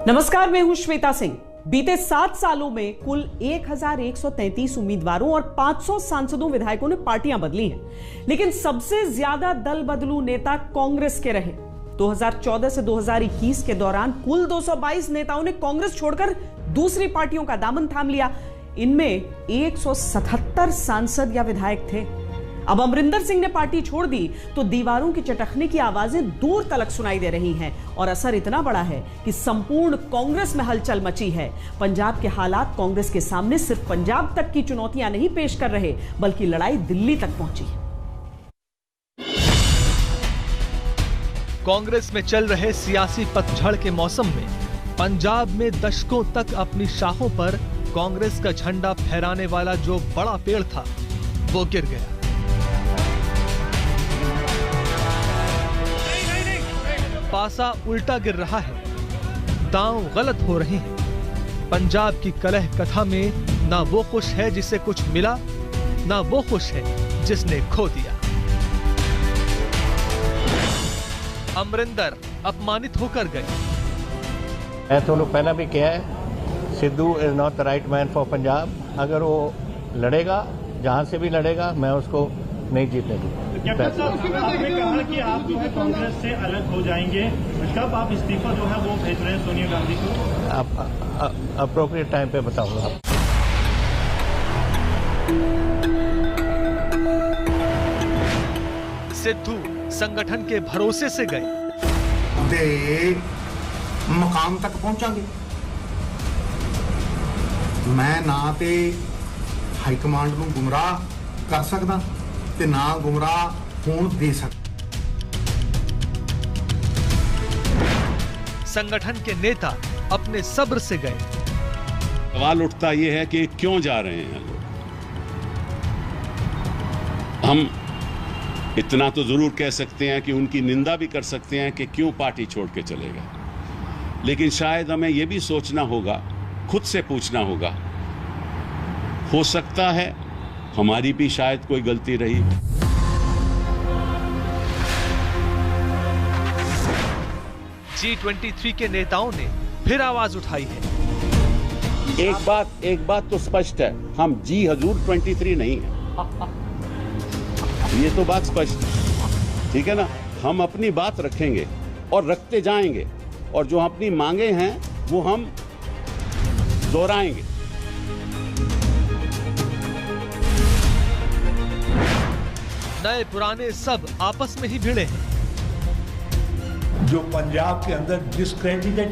नमस्कार, मैं हूं श्वेता सिंह। बीते 7 सालों में कुल 1133 उम्मीदवारों और 500 सांसदों विधायकों ने पार्टियां बदली हैं, लेकिन सबसे ज्यादा दल बदलू नेता कांग्रेस के रहे। 2014 से 2021 के दौरान कुल 222 नेताओं ने कांग्रेस छोड़कर दूसरी पार्टियों का दामन थाम लिया। इनमें 177 सांसद या विधायक थे। अब अमरिंदर सिंह ने पार्टी छोड़ दी तो दीवारों की चटकने की आवाजें दूर तलक सुनाई दे रही हैं और असर इतना बड़ा है कि संपूर्ण कांग्रेस में हलचल मची है। पंजाब के हालात कांग्रेस के सामने सिर्फ पंजाब तक की चुनौतियां नहीं पेश कर रहे, बल्कि लड़ाई दिल्ली तक पहुंची है। कांग्रेस में चल रहे सियासी पतझड़ के मौसम में पंजाब में दशकों तक अपनी शाखों पर कांग्रेस का झंडा फहराने वाला जो बड़ा पेड़ था वो गिर गया। पासा उल्टा गिर रहा है, दांव गलत हो रहे हैं। पंजाब की कलह कथा में ना वो खुश है जिसे कुछ मिला, ना वो खुश है जिसने खो दिया। अमरिंदर अपमानित होकर गए। मैं तो पहला भी कहा है, Sidhu is not the right man for Punjab. अगर वो लड़ेगा, जहां से भी लड़ेगा, मैं उसको नहीं जीतने दूंगा। आपने कहा कि आप जो है कांग्रेस से अलग हो जाएंगे, कब आप इस्तीफा जो है वो भेज रहे हैं सोनिया गांधी को? आप अप्रोप्रिएट टाइम पे बताऊंगा। सिद्धू संगठन के भरोसे से गए। मकाम तक पहुंचांगे। मैं ना ते हाईकमांड ਨੂੰ गुमराह कर सकदा ते ना गुमराह होण दे सकदा। संगठन के नेता अपने सब्र से गए। सवाल उठता यह है कि क्यों जा रहे हैं लोग। हम इतना तो जरूर कह सकते हैं कि उनकी निंदा भी कर सकते हैं कि क्यों पार्टी छोड़ के चले गए, लेकिन शायद हमें यह भी सोचना होगा, खुद से पूछना होगा, हो सकता है हमारी भी शायद कोई गलती रही। G23 के नेताओं ने फिर आवाज उठाई है। एक बात तो स्पष्ट है, हम जी हजूर 23 नहीं है। ये तो बात स्पष्ट है, ठीक है ना। हम अपनी बात रखेंगे और रखते जाएंगे, और जो अपनी मांगे हैं वो हम दोहराएंगे। नए पुराने सब आपस में ही भिड़े हैं। जो पंजाब के अंदर डिस्क्रेडिटेड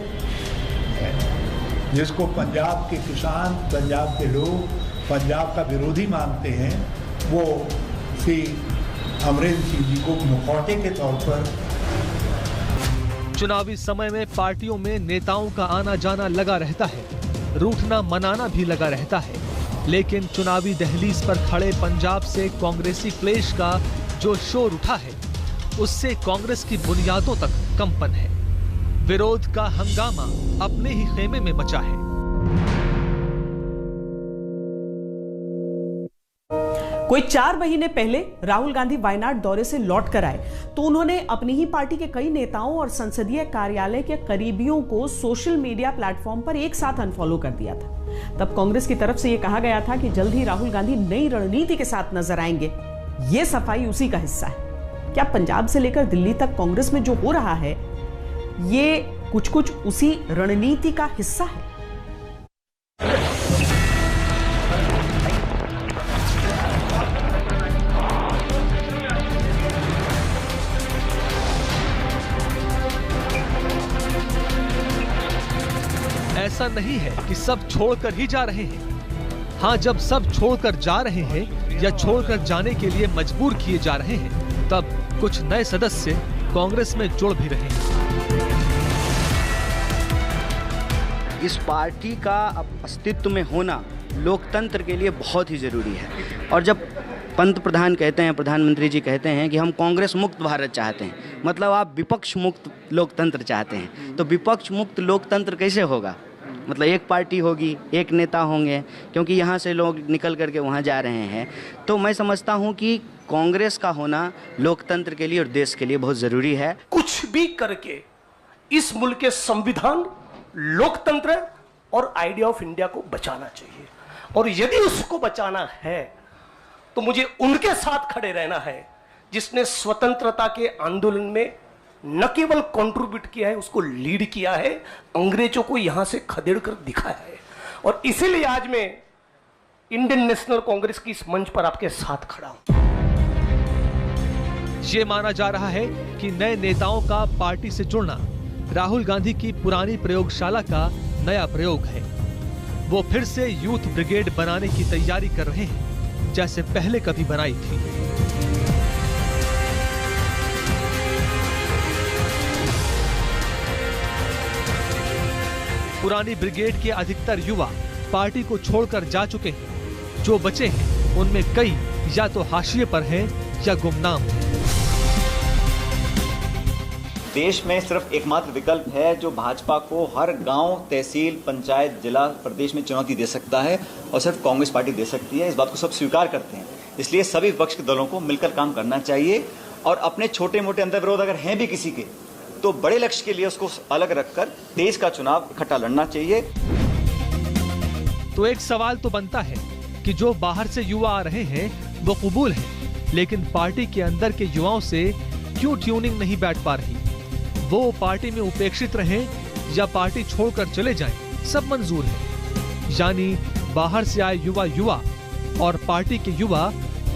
है, जिसको पंजाब के किसान, पंजाब के लोग पंजाब का विरोधी मानते हैं, वो श्री अमरिंदर सिंह जी को मुखौटे के तौर पर। चुनावी समय में पार्टियों में नेताओं का आना जाना लगा रहता है, रूठना मनाना भी लगा रहता है, लेकिन चुनावी दहलीज पर खड़े पंजाब से कांग्रेसी क्लेश का जो शोर उठा है, उससे कांग्रेस की बुनियादों तक कंपन है। विरोध का हंगामा अपने ही खेमे में मचा है। कोई 4 महीने पहले राहुल गांधी वायनाड दौरे से लौट कर आए तो उन्होंने अपनी ही पार्टी के कई नेताओं और संसदीय कार्यालय के करीबियों को सोशल मीडिया प्लेटफॉर्म पर एक साथ अनफॉलो कर दिया था। तब कांग्रेस की तरफ से यह कहा गया था कि जल्द ही राहुल गांधी नई रणनीति के साथ नजर आएंगे। यह सफाई उसी का हिस्सा है। क्या पंजाब से लेकर दिल्ली तक कांग्रेस में जो हो रहा है, ये कुछ उसी रणनीति का हिस्सा है? ऐसा नहीं है कि सब छोड़कर ही जा रहे हैं। हाँ, जब सब छोड़कर जा रहे हैं या छोड़कर जाने के लिए मजबूर किए जा रहे हैं, तब कुछ नए सदस्य कांग्रेस में जुड़ भी रहे हैं। इस पार्टी का अस्तित्व में होना लोकतंत्र के लिए बहुत ही जरूरी है। और जब पंत प्रधान कहते हैं, प्रधानमंत्री जी कहते हैं कि हम कांग्रेस मुक्त भारत चाहते हैं, मतलब आप विपक्ष मुक्त लोकतंत्र चाहते हैं। तो विपक्ष मुक्त लोकतंत्र कैसे होगा? मतलब एक पार्टी होगी, एक नेता होंगे, क्योंकि यहाँ से लोग निकल करके वहाँ जा रहे हैं। तो मैं समझता हूँ कि कांग्रेस का होना लोकतंत्र के लिए और देश के लिए बहुत ज़रूरी है। कुछ भी करके इस मुल्क के संविधान लोकतंत्र और आइडिया ऑफ इंडिया को बचाना चाहिए। और यदि उसको बचाना है तो मुझे उनके साथ खड़े रहना है जिसने स्वतंत्रता के आंदोलन में न केवल कंट्रीब्यूट किया है, उसको लीड किया है, अंग्रेजों को यहां से खदेड़ कर दिखाया है। और इसीलिए आज मैं इंडियन नेशनल कांग्रेस की इस मंच पर आपके साथ खड़ा हूं। ये माना जा रहा है कि नए नेताओं का पार्टी से जुड़ना राहुल गांधी की पुरानी प्रयोगशाला का नया प्रयोग है। वो फिर से यूथ ब्रिगेड बनाने की तैयारी कर रहे हैं, जैसे पहले कभी बनाई थी। पुरानी ब्रिगेड के अधिकतर युवा पार्टी को छोड़कर जा चुके हैं। जो बचे हैं उनमें कई या तो हाशिए पर हैं या गुमनाम हैं। देश में सिर्फ एकमात्र विकल्प है जो भाजपा को हर गांव, तहसील, पंचायत, जिला, प्रदेश में चुनौती दे सकता है, और सिर्फ कांग्रेस पार्टी दे सकती है। इस बात को सब स्वीकार करते हैं। इसलिए सभी विपक्ष के दलों को मिलकर काम करना चाहिए और अपने छोटे मोटे अंतर विरोध अगर हैं भी किसी के, तो बड़े लक्ष्य के लिए उसको अलग रखकर देश का चुनाव इकट्ठा लड़ना चाहिए। तो एक सवाल तो बनता है कि जो बाहर से युवा आ रहे हैं वो कबूल है, लेकिन पार्टी के अंदर के युवाओं से क्यों ट्यूनिंग नहीं बैठ पा रही? वो पार्टी में उपेक्षित रहें या पार्टी छोड़कर चले जाएं, सब मंजूर है। यानी बाहर से आए युवा और पार्टी के युवा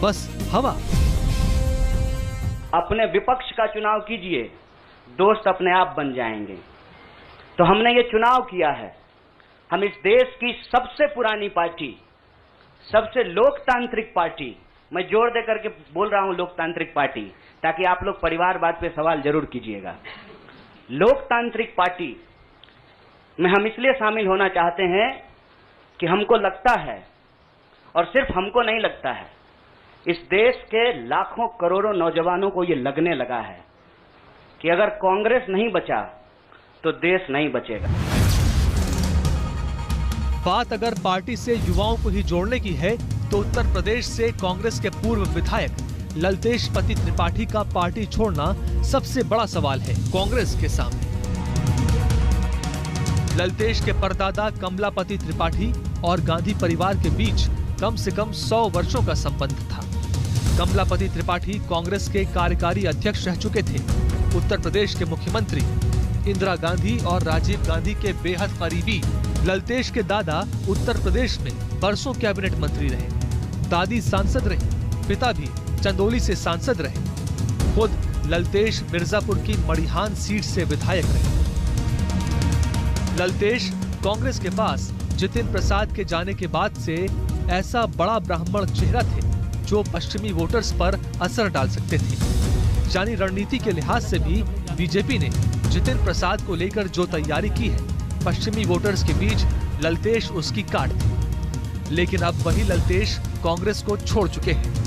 बस हवा। अपने विपक्ष का चुनाव कीजिए, दोस्त अपने आप बन जाएंगे। तो हमने ये चुनाव किया है। हम इस देश की सबसे पुरानी पार्टी, सबसे लोकतांत्रिक पार्टी, मैं जोर दे करके बोल रहा हूं लोकतांत्रिक पार्टी, ताकि आप लोग परिवारवाद पे सवाल जरूर कीजिएगा। लोकतांत्रिक पार्टी में हम इसलिए शामिल होना चाहते हैं कि हमको लगता है, और सिर्फ हमको नहीं लगता है, इस देश के लाखों करोड़ों नौजवानों को ये लगने लगा है कि अगर कांग्रेस नहीं बचा तो देश नहीं बचेगा। बात अगर पार्टी से युवाओं को ही जोड़ने की है तो उत्तर प्रदेश से कांग्रेस के पूर्व विधायक ललतेश पति त्रिपाठी का पार्टी छोड़ना सबसे बड़ा सवाल है कांग्रेस के सामने। ललतेश के परदादा कमलापति त्रिपाठी और गांधी परिवार के बीच कम से कम 100 वर्षों का संबंध था। कमलापति त्रिपाठी कांग्रेस के कार्यकारी अध्यक्ष रह चुके थे। उत्तर प्रदेश के मुख्यमंत्री इंदिरा गांधी और राजीव गांधी के बेहद करीबी ललतेश के दादा उत्तर प्रदेश में बरसों कैबिनेट मंत्री रहे। दादी सांसद रही, पिता भी चंदौली से सांसद रहे। खुद ललतेश मिर्जापुर की मड़िहान सीट से विधायक रहे। ललतेश कांग्रेस के पास जितिन प्रसाद के जाने के बाद से ऐसा बड़ा ब्राह्मण चेहरा थे जो पश्चिमी वोटर्स पर असर डाल सकते थे। यानी रणनीति के लिहाज से भी बीजेपी ने जितिन प्रसाद को लेकर जो तैयारी की है, पश्चिमी वोटर्स के बीच ललतेश उसकी काट थी। लेकिन अब वही ललतेश कांग्रेस को छोड़ चुके हैं।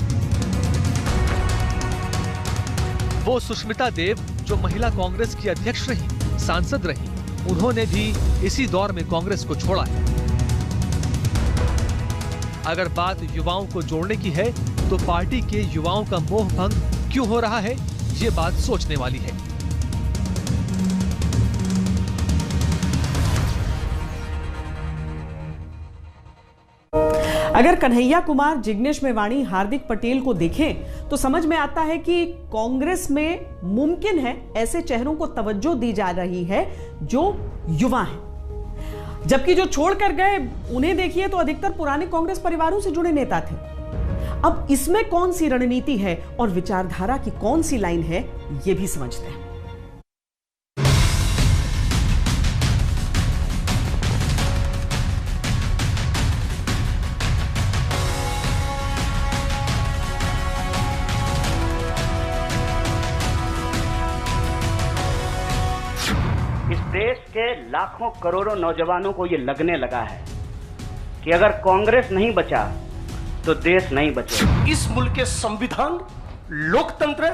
वो सुष्मिता देव जो महिला कांग्रेस की अध्यक्ष रही, सांसद रही, उन्होंने भी इसी दौर में कांग्रेस को छोड़ा है। अगर बात युवाओं को जोड़ने की है तो पार्टी के युवाओं का मोह भंग क्यों हो रहा है, ये बात सोचने वाली है। अगर कन्हैया कुमार, जिग्नेश मेवाणी, हार्दिक पटेल को देखें तो समझ में आता है कि कांग्रेस में मुमकिन है ऐसे चेहरों को तवज्जो दी जा रही है जो युवा हैं। जबकि जो छोड़कर गए उन्हें देखिए तो अधिकतर पुराने कांग्रेस परिवारों से जुड़े नेता थे। अब इसमें कौन सी रणनीति है और विचारधारा की कौन सी लाइन है, यह भी समझते हैं। देश के लाखों करोड़ों नौजवानों को ये लगने लगा है कि अगर कांग्रेस नहीं बचा तो देश नहीं बचेगा। इस मुल्क के संविधान, लोकतंत्र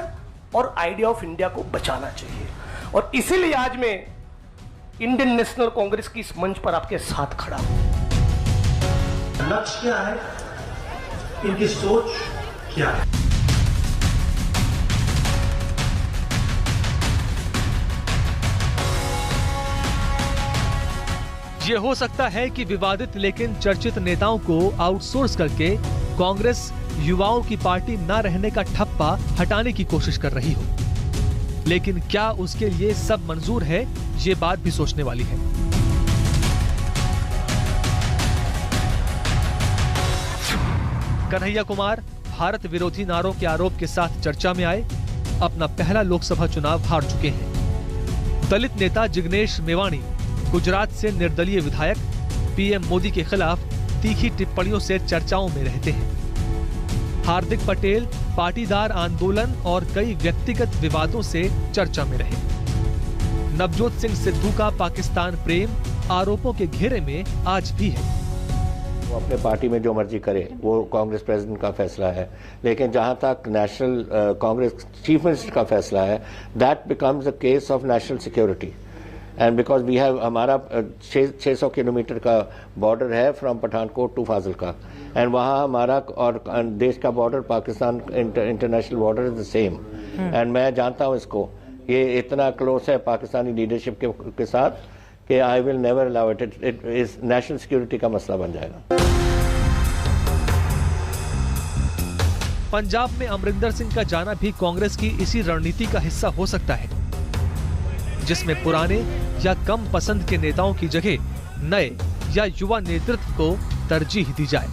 और आइडिया ऑफ इंडिया को बचाना चाहिए। और इसीलिए आज मैं इंडियन नेशनल कांग्रेस की इस मंच पर आपके साथ खड़ा हूं। लक्ष्य क्या है, इनकी सोच क्या है? ये हो सकता है कि विवादित लेकिन चर्चित नेताओं को आउटसोर्स करके कांग्रेस युवाओं की पार्टी न रहने का ठप्पा हटाने की कोशिश कर रही हो, लेकिन क्या उसके लिए सब मंजूर है, ये बात भी सोचने वाली है। कन्हैया कुमार भारत विरोधी नारों के आरोप के साथ चर्चा में आए, अपना पहला लोकसभा चुनाव हार चुके हैं। दलित नेता जिग्नेश मेवाणी गुजरात से निर्दलीय विधायक पीएम मोदी के खिलाफ तीखी टिप्पणियों से चर्चाओं में रहते हैं। हार्दिक पटेल पाटीदार आंदोलन और कई व्यक्तिगत विवादों से चर्चा में रहे। नवजोत सिंह सिद्धू का पाकिस्तान प्रेम आरोपों के घेरे में आज भी है। वो अपने पार्टी में जो मर्जी करे, वो कांग्रेस प्रेसिडेंट का फैसला है, लेकिन जहां तक नेशनल कांग्रेस चीफ मिनिस्टर का फैसला है, that becomes a case of national security. And because we have हमारा 600 किलोमीटर का बॉर्डर है from Pathankot to Fazilka, and वहाँ हमारा और देश का border Pakistan international border is the same. And मैं जानता हूँ इसको, ये इतना क्लोज है पाकिस्तानी लीडरशिप के साथ कि I will never allow it. It is national security का मसला बन जाएगा। पंजाब में अमरिंदर सिंह का जाना भी कांग्रेस की इसी रणनीति का हिस्सा हो सकता है, जिसमें पुराने या कम पसंद के नेताओं की जगह नए या युवा नेतृत्व को तरजीह दी जाए।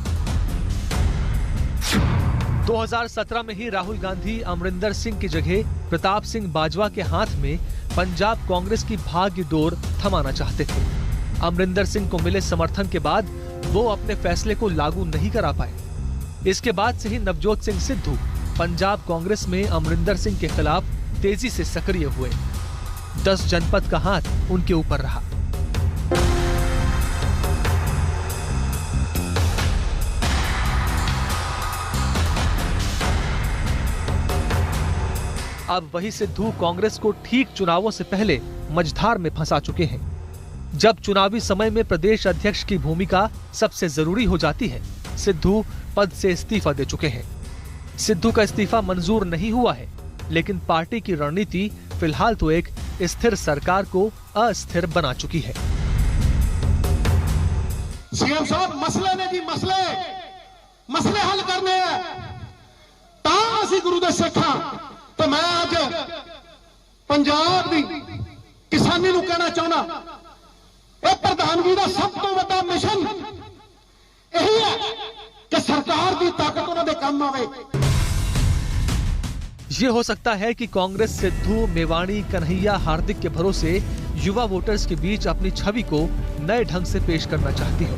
2017 में ही राहुल गांधी अमरिंदर सिंह की जगह प्रताप सिंह बाजवा के हाथ में पंजाब कांग्रेस की भाग्य डोर थमाना चाहते थे। अमरिंदर सिंह को मिले समर्थन के बाद वो अपने फैसले को लागू नहीं करा पाए। इसके बाद से ही नवजोत सिंह सिद्धू पंजाब कांग्रेस में अमरिंदर सिंह के खिलाफ तेजी से सक्रिय हुए। 10 जनपद का हाथ उनके ऊपर रहा। अब वही सिद्धू कांग्रेस को ठीक चुनावों से पहले मझधार में फंसा चुके हैं। जब चुनावी समय में प्रदेश अध्यक्ष की भूमिका सबसे जरूरी हो जाती है, सिद्धू पद से इस्तीफा दे चुके हैं। सिद्धू का इस्तीफा मंजूर नहीं हुआ है, लेकिन पार्टी की रणनीति फिलहाल तो एक स्थिर सरकार को अस्थिर बना चुकी है। सीएम साहब मसले ने जी मसले हल करने हैं, ਤਾਂ ਅਸੀਂ ਗੁਰੂ ਦੇ ਸਿੱਖਾਂ ਤੇ ਮੈਂ ਅੱਜ ਪੰਜਾਬ ਦੀ ਕਿਸਾਨੀ ਨੂੰ ਕਹਿਣਾ ਚਾਹੁੰਦਾ, ਇਹ ਪ੍ਰਧਾਨਗੀ ਦਾ ਸਭ ਤੋਂ ਵੱਡਾ ਮਿਸ਼ਨ ਇਹੀ ਹੈ ਕਿ ਸਰਕਾਰ ਦੀ ਤਾਕਤ ਉਹਨਾਂ ਦੇ ਕੰਮ ਆਵੇ। ये हो सकता है कि कांग्रेस सिद्धू, मेवाणी, कन्हैया, हार्दिक के भरोसे युवा वोटर्स के बीच अपनी छवि को नए ढंग से पेश करना चाहती हो,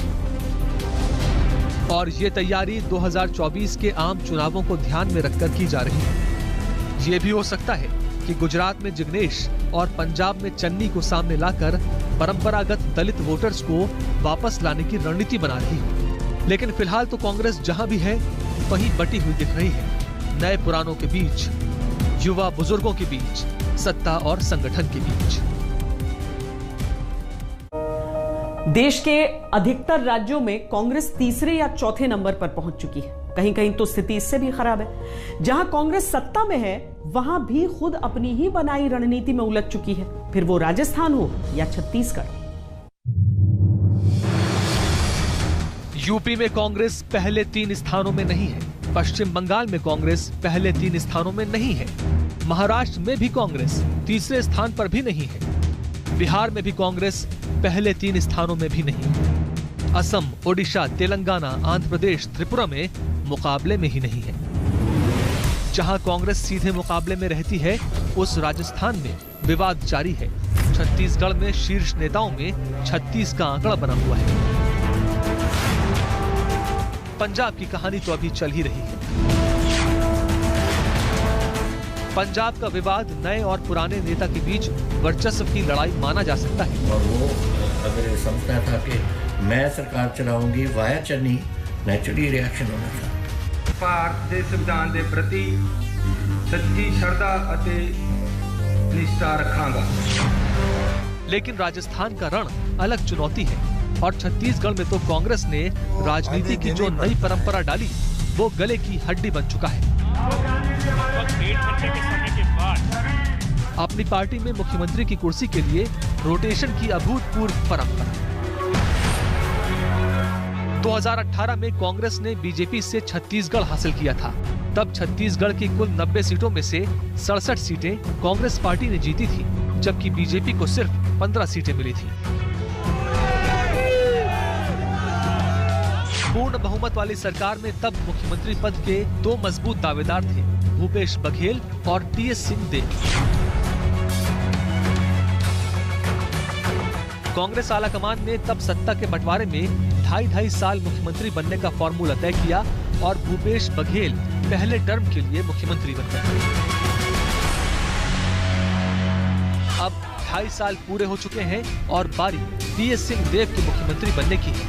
और ये तैयारी 2024 के आम चुनावों को ध्यान में रखकर की जा रही है। ये भी हो सकता है कि गुजरात में जिग्नेश और पंजाब में चन्नी को सामने लाकर परंपरागत दलित वोटर्स को वापस लाने की रणनीति बना रही हो। लेकिन फिलहाल तो कांग्रेस जहां भी है वहीं बटी हुई दिख रही है, नए पुरानों के बीच, युवा बुजुर्गों के बीच, सत्ता और संगठन के बीच। देश के अधिकतर राज्यों में कांग्रेस तीसरे या चौथे नंबर पर पहुंच चुकी है। कहीं कहीं तो स्थिति इससे भी खराब है। जहां कांग्रेस सत्ता में है, वहां भी खुद अपनी ही बनाई रणनीति में उलझ चुकी है, फिर वो राजस्थान हो या छत्तीसगढ़। यूपी में कांग्रेस पहले 3 स्थानों में नहीं है। पश्चिम बंगाल में कांग्रेस पहले 3 स्थानों में नहीं है। महाराष्ट्र में भी कांग्रेस तीसरे स्थान पर भी नहीं है। बिहार में भी कांग्रेस पहले 3 स्थानों में भी नहीं। असम, ओडिशा, तेलंगाना, आंध्र प्रदेश, त्रिपुरा में मुकाबले में ही नहीं है। जहां कांग्रेस सीधे मुकाबले में रहती है, उस राजस्थान में विवाद जारी है। छत्तीसगढ़ में शीर्ष नेताओं में 36 का आंकड़ा बना हुआ है। पंजाब की कहानी तो अभी चल ही रही है। पंजाब का विवाद नए और पुराने नेता के बीच वर्चस्व की लड़ाई माना जा सकता है। और वो अगर समझता था कि मैं सरकार चलाऊंगी वाया चन्नी, नेचुरली रिएक्शन होना था। ਭਾਰਤ ਦੇ ਸੰਵਿਧਾਨ ਦੇ ਪ੍ਰਤੀ ਸੱਚੀ ਸ਼ਰਧਾ ਅਤੇ ਨਿਸ਼ਠਾ रखांगा। लेकिन राजस्थान का रण अलग चुनौती है, और छत्तीसगढ़ में तो कांग्रेस ने राजनीति की जो नई परंपरा डाली, वो गले की हड्डी बन चुका है। अपनी पार्टी में मुख्यमंत्री की कुर्सी के लिए रोटेशन की अभूतपूर्व परंपरा। 2018 में कांग्रेस ने बीजेपी से छत्तीसगढ़ हासिल किया था। तब छत्तीसगढ़ की कुल 90 सीटों में से 67 सीटें कांग्रेस पार्टी ने जीती थी, जबकि बीजेपी को सिर्फ 15 सीटें मिली थी। पूर्ण बहुमत वाली सरकार में तब मुख्यमंत्री पद के दो मजबूत दावेदार थे, भूपेश बघेल और टीएस सिंहदेव। कांग्रेस आलाकमान ने तब सत्ता के बंटवारे में 2.5 साल मुख्यमंत्री बनने का फॉर्मूला तय किया और भूपेश बघेल पहले टर्म के लिए मुख्यमंत्री बन गए। अब 2.5 साल पूरे हो चुके हैं और बारी टीएस सिंहदेव के मुख्यमंत्री बनने की है।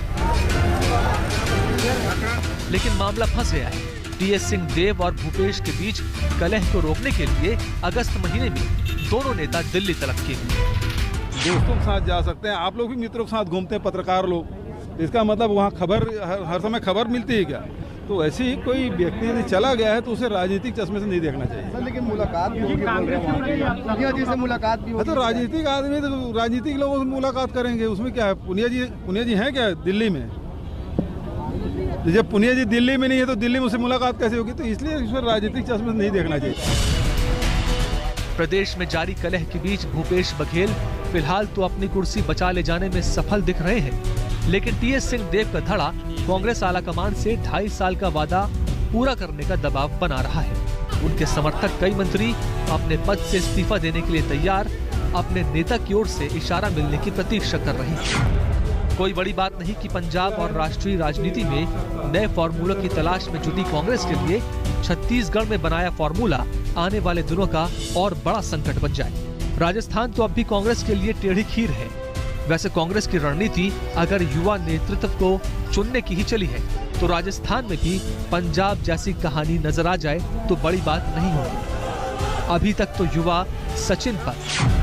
लेकिन मामला फंस गया है। टीएस सिंहदेव और भूपेश के बीच कलह को रोकने के लिए अगस्त महीने में दोनों नेता दिल्ली तलब किए। दोस्तों के साथ जा सकते हैं, आप लोग भी मित्रों के साथ घूमते हैं, पत्रकार लोग, इसका मतलब वहाँ खबर हर समय खबर मिलती है क्या? तो ऐसे ही कोई व्यक्ति यदि चला गया है तो उसे राजनीतिक चश्मे से नहीं देखना चाहिए। लेकिन मुलाकात भी होगी, पुनिया जी से मुलाकात भी होगी। तो राजनीतिक आदमी तो राजनीतिक लोगों से मुलाकात करेंगे, उसमें क्या है? पुनिया जी हैं क्या दिल्ली में? जब पुनिया जी दिल्ली में नहीं है तो दिल्ली में उससे मुलाकात कैसे होगी? तो इसलिए इस पर राजनीतिक चश्मे से नहीं देखना चाहिए। प्रदेश में जारी कलह के बीच भूपेश बघेल फिलहाल तो अपनी कुर्सी बचा ले जाने में सफल दिख रहे हैं, लेकिन टीएस सिंहदेव का धड़ा कांग्रेस आलाकमान से 2.5 साल का वादा पूरा करने का दबाव बना रहा है। उनके समर्थक कई मंत्री अपने पद से इस्तीफा देने के लिए तैयार, अपने नेता की ओर से इशारा मिलने की प्रतीक्षा कर रहे हैं। कोई बड़ी बात नहीं कि पंजाब और राष्ट्रीय राजनीति में नए फॉर्मूला की तलाश में जुटी कांग्रेस के लिए छत्तीसगढ़ में बनाया फॉर्मूला आने वाले दिनों का और बड़ा संकट बन जाए। राजस्थान तो अब भी कांग्रेस के लिए टेढ़ी खीर है। वैसे कांग्रेस की रणनीति अगर युवा नेतृत्व को चुनने की ही चली है तो राजस्थान में भी पंजाब जैसी कहानी नजर आ जाए तो बड़ी बात नहीं होगी। अभी तक तो युवा सचिन पर,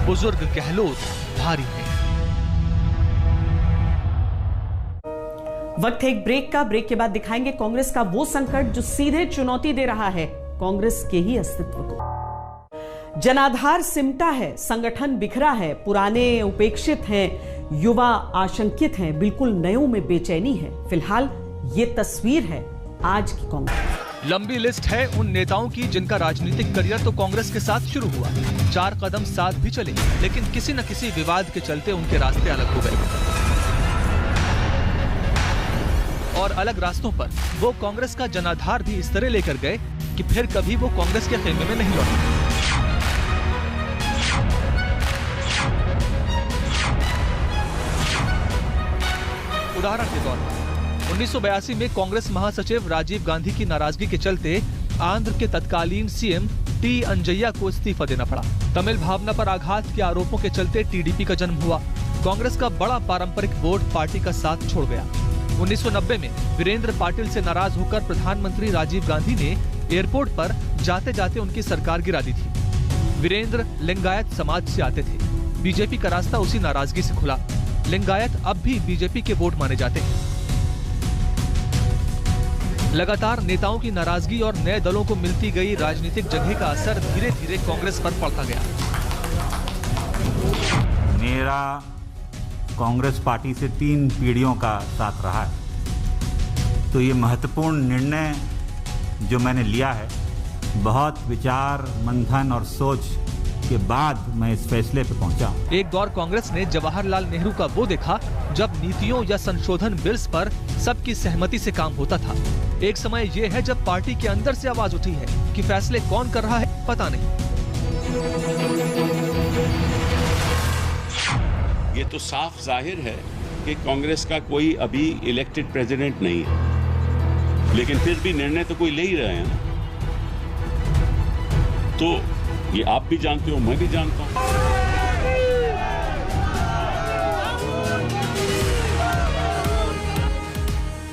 बुजुर्ग गहलोत भारी है। वक्त है एक ब्रेक का। ब्रेक के बाद दिखाएंगे कांग्रेस का वो संकट जो सीधे चुनौती दे रहा है कांग्रेस के ही अस्तित्व को। जनाधार सिमटा है, संगठन बिखरा है, पुराने उपेक्षित हैं, युवा आशंकित हैं, बिल्कुल नयों में बेचैनी है। फिलहाल ये तस्वीर है आज की कांग्रेस। लंबी लिस्ट है उन नेताओं की जिनका राजनीतिक करियर तो कांग्रेस के साथ शुरू हुआ, 4 कदम साथ भी चले, लेकिन किसी न किसी विवाद के चलते उनके रास्ते अलग हो गए और अलग रास्तों पर वो कांग्रेस का जनाधार भी इस तरह लेकर गए कि फिर कभी वो कांग्रेस के खेमे में नहीं लौटे। उदाहरण के तौर पर 1982 में कांग्रेस महासचिव राजीव गांधी की नाराजगी के चलते आंध्र के तत्कालीन सीएम टी अंजय्या को इस्तीफा देना पड़ा। तमिल भावना पर आघात के आरोपों के चलते टीडीपी का जन्म हुआ। कांग्रेस का बड़ा पारंपरिक वोट पार्टी का साथ छोड़ गया। 1990 में वीरेंद्र पाटिल से नाराज होकर प्रधानमंत्री राजीव गांधी ने एयरपोर्ट पर जाते जाते उनकी सरकार गिरा दी थी। वीरेंद्र लिंगायत समाज से आते थे। बीजेपी का रास्ता उसी नाराजगी से खुला। लिंगायत अब भी बीजेपी के वोट माने जाते हैं। लगातार नेताओं की नाराजगी और नए दलों को मिलती गई राजनीतिक जगह का असर धीरे धीरे कांग्रेस पर पड़ता गया। मेरा कांग्रेस पार्टी से 3 पीढ़ियों का साथ रहा है, तो ये महत्वपूर्ण निर्णय जो मैंने लिया है, बहुत विचार मंथन और सोच के बाद मैं इस फैसले पे पहुंचा। एक दौर कांग्रेस ने जवाहरलाल नेहरू का वो देखा जब नीतियों या संशोधन बिल्स पर सबकी सहमति से काम होता था। एक समय ये है जब पार्टी के अंदर से आवाज उठी है कि फैसले कौन कर रहा है पता नहीं। ये तो साफ जाहिर है कि कांग्रेस का कोई अभी इलेक्टेड प्रेसिडेंट नहीं है, लेकिन फिर भी निर्णय तो कोई ले ही रहे हैं ना। तो ये आप भी जानते हो, मैं भी जानता हूं।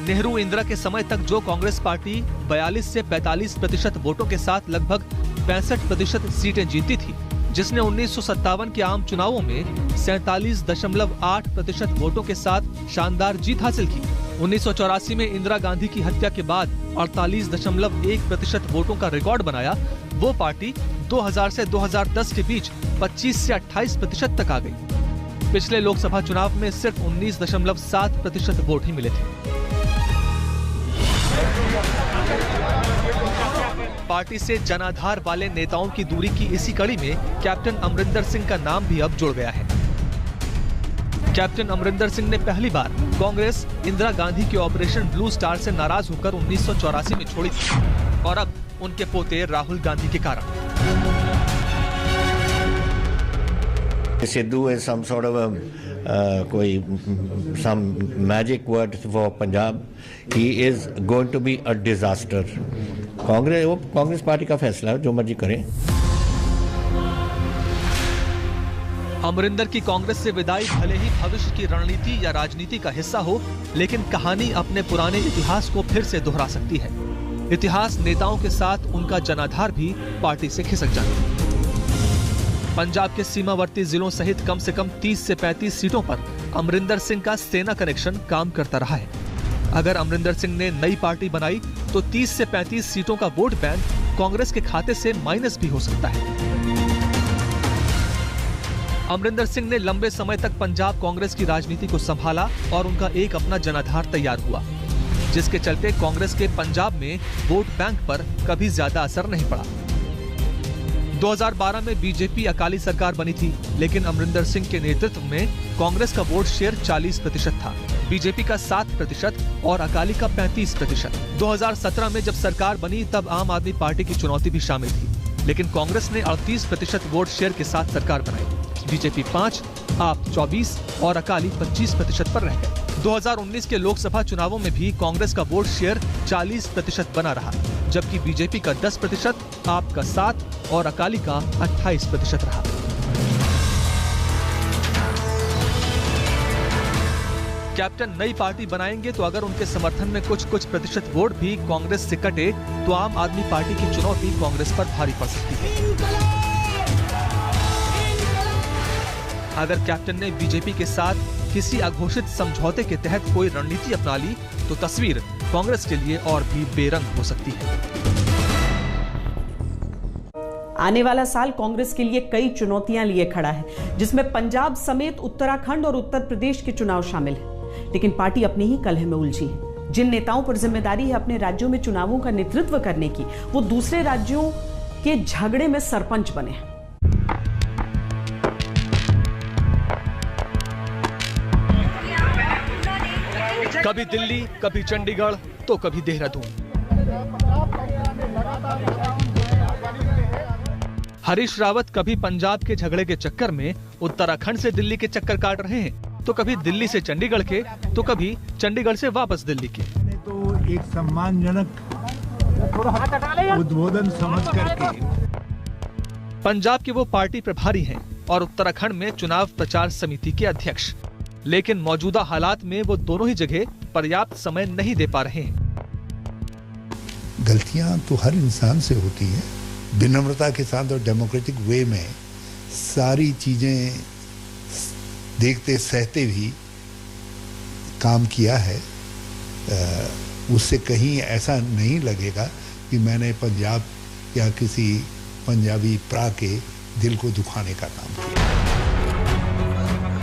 नेहरू इंदिरा के समय तक जो कांग्रेस पार्टी 42 से 45% वोटों के साथ लगभग 65% सीटें जीती थी, जिसने 1957 के आम चुनावों में 47.8% वोटों के साथ शानदार जीत हासिल की। 1984 में इंदिरा गांधी की हत्या के बाद 48.1% वोटों का रिकॉर्ड बनाया। वो पार्टी 2000 से 2010 के बीच 25 से 28% तक आ गई। पिछले लोकसभा चुनाव में सिर्फ 19.7% वोट ही मिले थे। पार्टी से जनाधार वाले नेताओं की दूरी की इसी कड़ी में कैप्टन अमरिंदर सिंह का नाम भी अब जुड़ गया है। कैप्टन अमरिंदर सिंह ने पहली बार कांग्रेस इंदिरा गांधी के ऑपरेशन ब्लू स्टार से नाराज होकर 1984 में छोड़ी थी और अब उनके पोते राहुल गांधी के कारण। Sidhu is some sort of some magic word for Punjab. He is going to be a disaster. Congress party का फैसला है, जो मर्जी करें। अमरिंदर की कांग्रेस से विदाई भले ही भविष्य की रणनीति या राजनीति का हिस्सा हो, लेकिन कहानी अपने पुराने इतिहास को फिर से दोहरा सकती है। इतिहास नेताओं के साथ उनका जनाधार भी पार्टी से खिसक जाता है। पंजाब के सीमावर्ती जिलों सहित कम से कम 30 से 35 सीटों पर अमरिंदर सिंह का सेना कनेक्शन काम करता रहा है। अगर अमरिंदर सिंह ने नई पार्टी बनाई तो 30 से 35 सीटों का वोट बैंक कांग्रेस के खाते से माइनस भी हो सकता है। अमरिंदर सिंह ने लंबे समय तक पंजाब कांग्रेस की राजनीति को संभाला और उनका एक अपना जनाधार तैयार हुआ, जिसके चलते कांग्रेस के पंजाब में वोट बैंक पर कभी ज्यादा असर नहीं पड़ा। 2012 में बीजेपी अकाली सरकार बनी थी, लेकिन अमरिंदर सिंह के नेतृत्व में कांग्रेस का वोट शेयर 40% था, बीजेपी का 7% और अकाली का 35%। 2017 में जब सरकार बनी तब आम आदमी पार्टी की चुनौती भी शामिल थी, लेकिन कांग्रेस ने 38% वोट शेयर के साथ सरकार बनाई। बीजेपी 5, आप 24 और अकाली 25% पर रह गए। 2019 के लोकसभा चुनावों में भी कांग्रेस का वोट शेयर 40% बना रहा, जबकि बीजेपी का 10%, आप का 7 और अकाली का 28% रहा। कैप्टन नई पार्टी बनाएंगे तो अगर उनके समर्थन में कुछ प्रतिशत वोट भी कांग्रेस से कटे तो आम आदमी पार्टी की चुनौती कांग्रेस पर भारी पड़ सकती है। अगर कैप्टन ने बीजेपी के साथ किसी अघोषित समझौते के तहत कोई रणनीति अपना ली तो तस्वीर कांग्रेस के लिए और भी बेरंग हो सकती है। आने वाला साल कांग्रेस के लिए कई चुनौतियां लिए खड़ा है, जिसमें पंजाब समेत उत्तराखंड और उत्तर प्रदेश के चुनाव शामिल हैं। लेकिन पार्टी अपनी ही कलह में उलझी है। जिन नेताओं पर जिम्मेदारी है अपने राज्यों में चुनावों का नेतृत्व करने की, वो दूसरे राज्यों के झगड़े में सरपंच बने हैं। कभी दिल्ली, कभी चंडीगढ़ तो कभी देहरादून। हरीश रावत कभी पंजाब के झगड़े के चक्कर में उत्तराखंड से दिल्ली के चक्कर काट रहे हैं, तो कभी दिल्ली से चंडीगढ़ के, तो कभी चंडीगढ़ से वापस दिल्ली के। तो एक सम्मानजनक उद्बोधन समझ करके पंजाब के वो पार्टी प्रभारी हैं और उत्तराखंड में चुनाव प्रचार समिति के अध्यक्ष, लेकिन मौजूदा हालात में वो दोनों ही जगह पर्याप्त समय नहीं दे पा रहे हैं। गलतियां तो हर इंसान से होती है, विनम्रता के साथ और डेमोक्रेटिक वे में सारी चीजें देखते सहते भी काम किया है। उससे कहीं ऐसा नहीं लगेगा कि मैंने पंजाब या किसी पंजाबी प्रा के दिल को दुखाने का काम किया।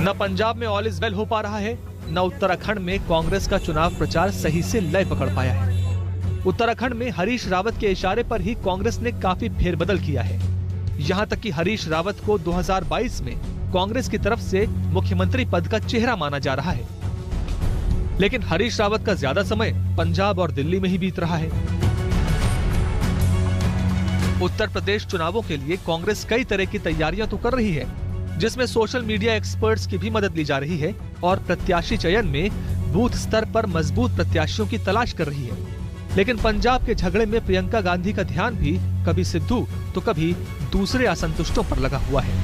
न पंजाब में ऑल इज वेल हो पा रहा है, न उत्तराखंड में कांग्रेस का चुनाव प्रचार सही से लय पकड़ पाया है। उत्तराखंड में हरीश रावत के इशारे पर ही कांग्रेस ने काफी फेरबदल किया है। यहां तक कि हरीश रावत को 2022 में कांग्रेस की तरफ से मुख्यमंत्री पद का चेहरा माना जा रहा है, लेकिन हरीश रावत का ज्यादा समय पंजाब और दिल्ली में ही बीत रहा है। उत्तर प्रदेश चुनावों के लिए कांग्रेस कई तरह की तैयारियां तो कर रही है, जिसमें सोशल मीडिया एक्सपर्ट्स की भी मदद ली जा रही है और प्रत्याशी चयन में बूथ स्तर पर मजबूत प्रत्याशियों की तलाश कर रही है। लेकिन पंजाब के झगड़े में प्रियंका गांधी का ध्यान भी कभी सिद्धू तो कभी दूसरे असंतुष्टों पर लगा हुआ है।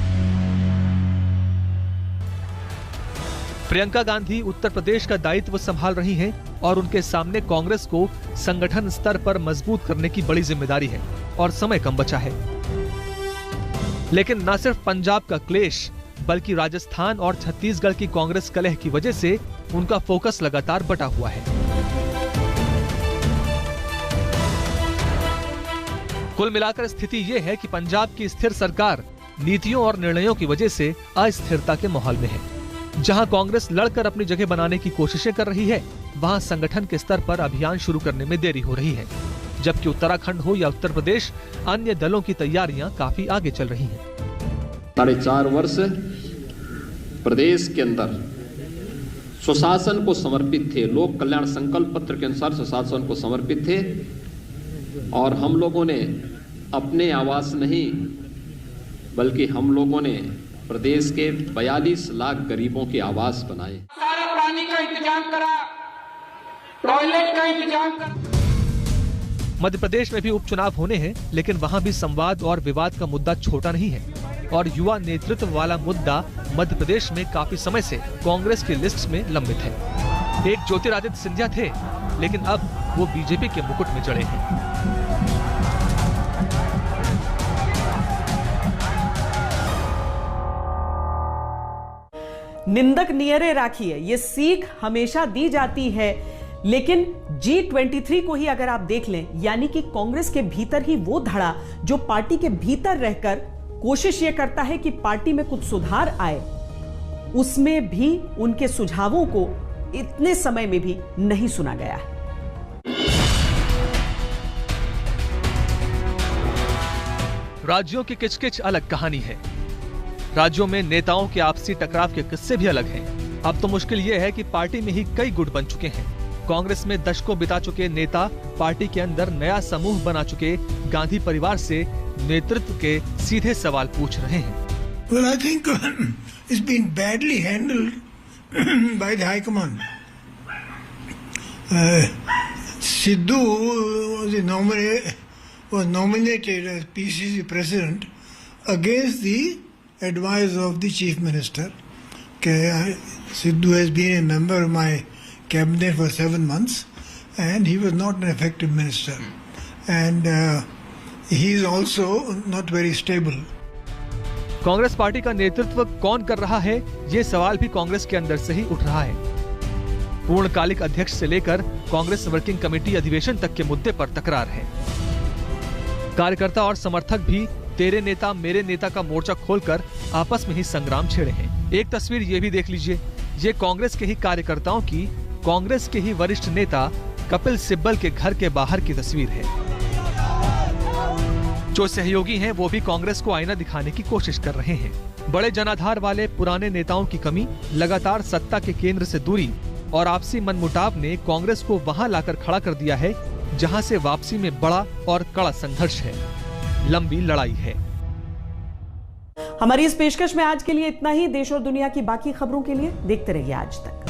प्रियंका गांधी उत्तर प्रदेश का दायित्व संभाल रही हैं और उनके सामने कांग्रेस को संगठन स्तर पर मजबूत करने की बड़ी जिम्मेदारी है और समय कम बचा है। लेकिन न सिर्फ पंजाब का क्लेश, बल्कि राजस्थान और छत्तीसगढ़ की कांग्रेस कलह की वजह से उनका फोकस लगातार बटा हुआ है। कुल मिलाकर स्थिति ये है कि पंजाब की स्थिर सरकार नीतियों और निर्णयों की वजह से अस्थिरता के माहौल में है। जहां कांग्रेस लड़कर अपनी जगह बनाने की कोशिशें कर रही है, वहां संगठन के स्तर पर अभियान शुरू करने में देरी हो रही है, जबकि उत्तराखंड हो या उत्तर प्रदेश, अन्य दलों की तैयारियां काफी आगे चल रही हैं। 4.5 वर्ष प्रदेश के अंदर सुशासन को समर्पित थे, लोक कल्याण संकल्प पत्र के अनुसार सुशासन को समर्पित थे, और हम लोगों ने अपने आवास नहीं बल्कि हम लोगों ने प्रदेश के 42 लाख गरीबों के आवास बनाए। सारा पानी का इंतजाम करा, टॉयलेट का इंतजाम करा। मध्य प्रदेश में भी उपचुनाव होने हैं, लेकिन वहां भी संवाद और विवाद का मुद्दा छोटा नहीं है, और युवा नेतृत्व वाला मुद्दा मध्य प्रदेश में काफी समय से कांग्रेस की लिस्ट में लंबित है। एक ज्योतिरादित्य सिंधिया थे, लेकिन अब वो बीजेपी के मुकुट में जड़े हैं। निंदक नियरे राखिए, ये सीख हमेशा दी जाती है, लेकिन G23 को ही अगर आप देख लें, यानी कि कांग्रेस के भीतर ही वो धड़ा जो पार्टी के भीतर रहकर कोशिश ये करता है कि पार्टी में कुछ सुधार आए, उसमें भी उनके सुझावों को इतने समय में भी नहीं सुना गया है। राज्यों की किचकिच अलग कहानी है। राज्यों में नेताओं के आपसी टकराव के किस्से भी अलग हैं। अब तो मुश्किल ये है कि पार्टी में ही कई गुट बन चुके हैं। कांग्रेस में दशकों बिता चुके नेता पार्टी के अंदर नया समूह बना चुके गांधी परिवार से नेतृत्व के सीधे सवाल पूछ रहे हैं। Well, I think it's been badly handled by the High Command. Sidhu was nominated as PCC president against the advice of the Chief Minister. Sidhu has been a member of my cabinet for 7 months, and he was not an effective minister, and he is also not very stable. Congress party का नेतृत्व कौन कर रहा है, ये सवाल भी कांग्रेस के अंदर से ही उठ रहा है। पूर्णकालिक अध्यक्ष से लेकर कांग्रेस वर्किंग कमेटी अधिवेशन तक के मुद्दे पर तकरार है। कार्यकर्ता और समर्थक भी तेरे नेता मेरे नेता का मोर्चा खोलकर आपस में ही संग्राम छेड़े हैं। एक तस्वीर ये भी देख लीजिए, ये कांग्रेस के ही कार्यकर्ताओं की कांग्रेस के ही वरिष्ठ नेता कपिल सिब्बल के घर के बाहर की तस्वीर है। जो सहयोगी हैं वो भी कांग्रेस को आईना दिखाने की कोशिश कर रहे हैं। बड़े जनाधार वाले पुराने नेताओं की कमी, लगातार सत्ता के केंद्र से दूरी और आपसी मनमुटाव ने कांग्रेस को वहां लाकर खड़ा कर दिया है जहां से वापसी में बड़ा और कड़ा संघर्ष है, लंबी लड़ाई है। हमारी इस पेशकश में आज के लिए इतना ही। देश और दुनिया की बाकी खबरों के लिए देखते रहिए आज तक।